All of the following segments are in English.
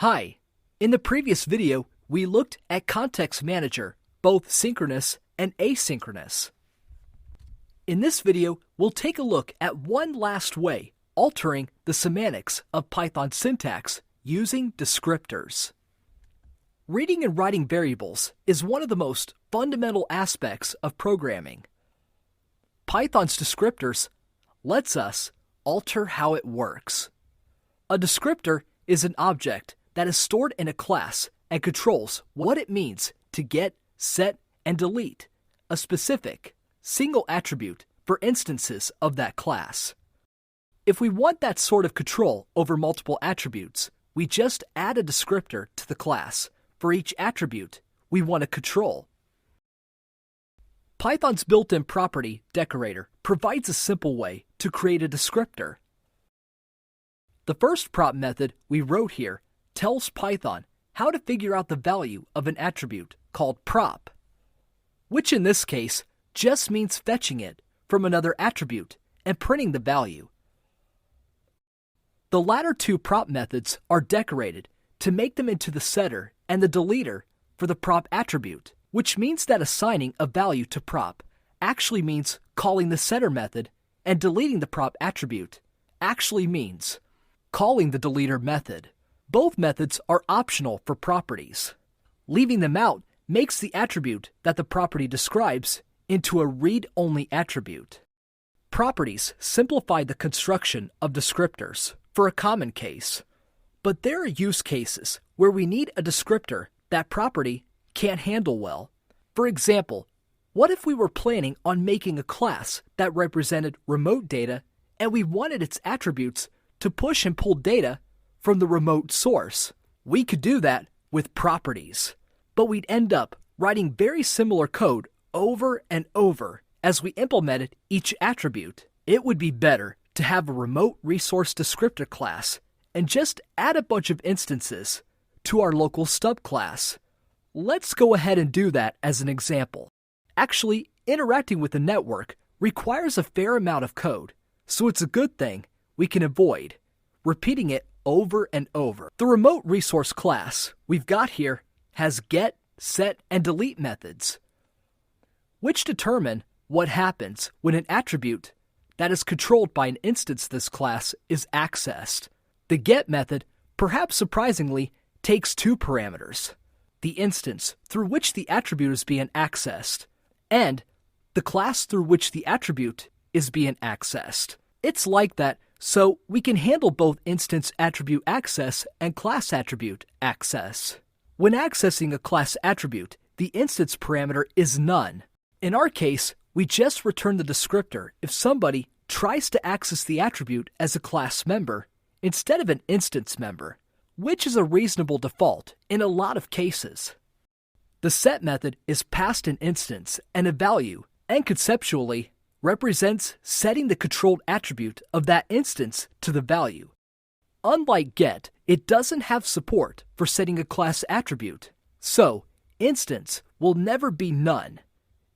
Hi, in the previous video, we looked at Context Manager, both synchronous and asynchronous. In this video, we'll take a look at one last way, altering the semantics of Python syntax using descriptors. Reading and writing variables is one of the most fundamental aspects of programming. Python's descriptors lets us alter how it works. A descriptor is an object that is stored in a class and controls what it means to get, set, and delete a specific, single attribute for instances of that class. If we want that sort of control over multiple attributes, we just add a descriptor to the class for each attribute we want to control. Python's built-in property decorator provides a simple way to create a descriptor. The first prop method we wrote here tells Python how to figure out the value of an attribute called prop, which in this case just means fetching it from another attribute and printing the value. The latter two prop methods are decorated to make them into the setter and the deleter for the prop attribute, which means that assigning a value to prop actually means calling the setter method, and deleting the prop attribute actually means calling the deleter method. Both methods are optional for properties. Leaving them out makes the attribute that the property describes into a read-only attribute. Properties simplify the construction of descriptors for a common case, but there are use cases where we need a descriptor that property can't handle well. For example, what if we were planning on making a class that represented remote data and we wanted its attributes to push and pull data from the remote source? We could do that with properties, but we'd end up writing very similar code over and over as we implemented each attribute. It would be better to have a remote resource descriptor class and just add a bunch of instances to our local stub class. Let's go ahead and do that as an example. Actually, interacting with the network requires a fair amount of code, so it's a good thing we can avoid repeating it over and over. The remote resource class we've got here has get, set, and delete methods, which determine what happens when an attribute that is controlled by an instance of this class is accessed. The get method, perhaps surprisingly, takes two parameters: the instance through which the attribute is being accessed, and the class through which the attribute is being accessed. It's like that so we can handle both instance attribute access and class attribute access. When accessing a class attribute, the instance parameter is none. In our case, we just return the descriptor if somebody tries to access the attribute as a class member instead of an instance member, which is a reasonable default in a lot of cases. The set method is passed an instance and a value, and conceptually represents setting the controlled attribute of that instance to the value. Unlike get, it doesn't have support for setting a class attribute, so instance will never be none,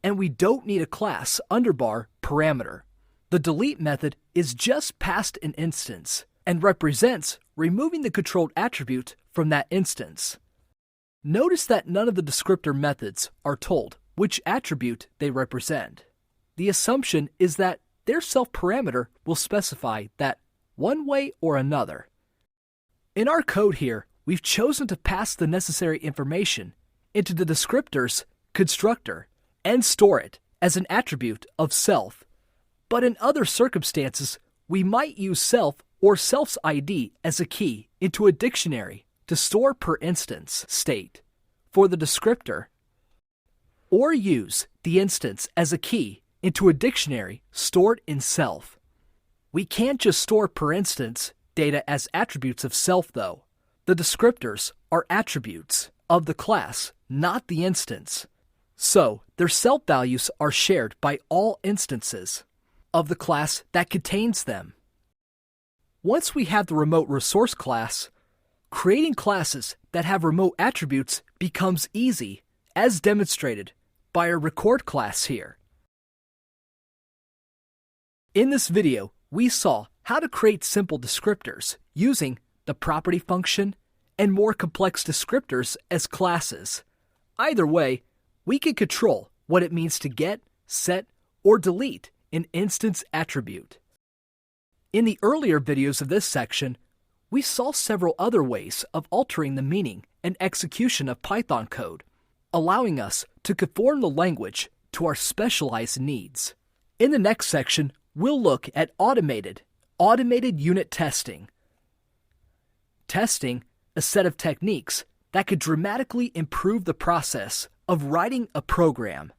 and we don't need a class underbar parameter. The delete method is just passed an instance and represents removing the controlled attribute from that instance. Notice that none of the descriptor methods are told which attribute they represent. The assumption is that their self-parameter will specify that one way or another. In our code here, we've chosen to pass the necessary information into the descriptor's constructor and store it as an attribute of self. But in other circumstances, we might use self or self's ID as a key into a dictionary to store per instance state for the descriptor, or use the instance as a key into a dictionary stored in self. We can't just store per instance data as attributes of self though. The descriptors are attributes of the class, not the instance. So their self values are shared by all instances of the class that contains them. Once we have the remote resource class, creating classes that have remote attributes becomes easy, as demonstrated by our record class here. In this video, we saw how to create simple descriptors using the property function and more complex descriptors as classes. Either way, we can control what it means to get, set, or delete an instance attribute. In the earlier videos of this section, we saw several other ways of altering the meaning and execution of Python code, allowing us to conform the language to our specialized needs. In the next section, we'll look at automated unit testing. Testing a set of techniques that could dramatically improve the process of writing a program.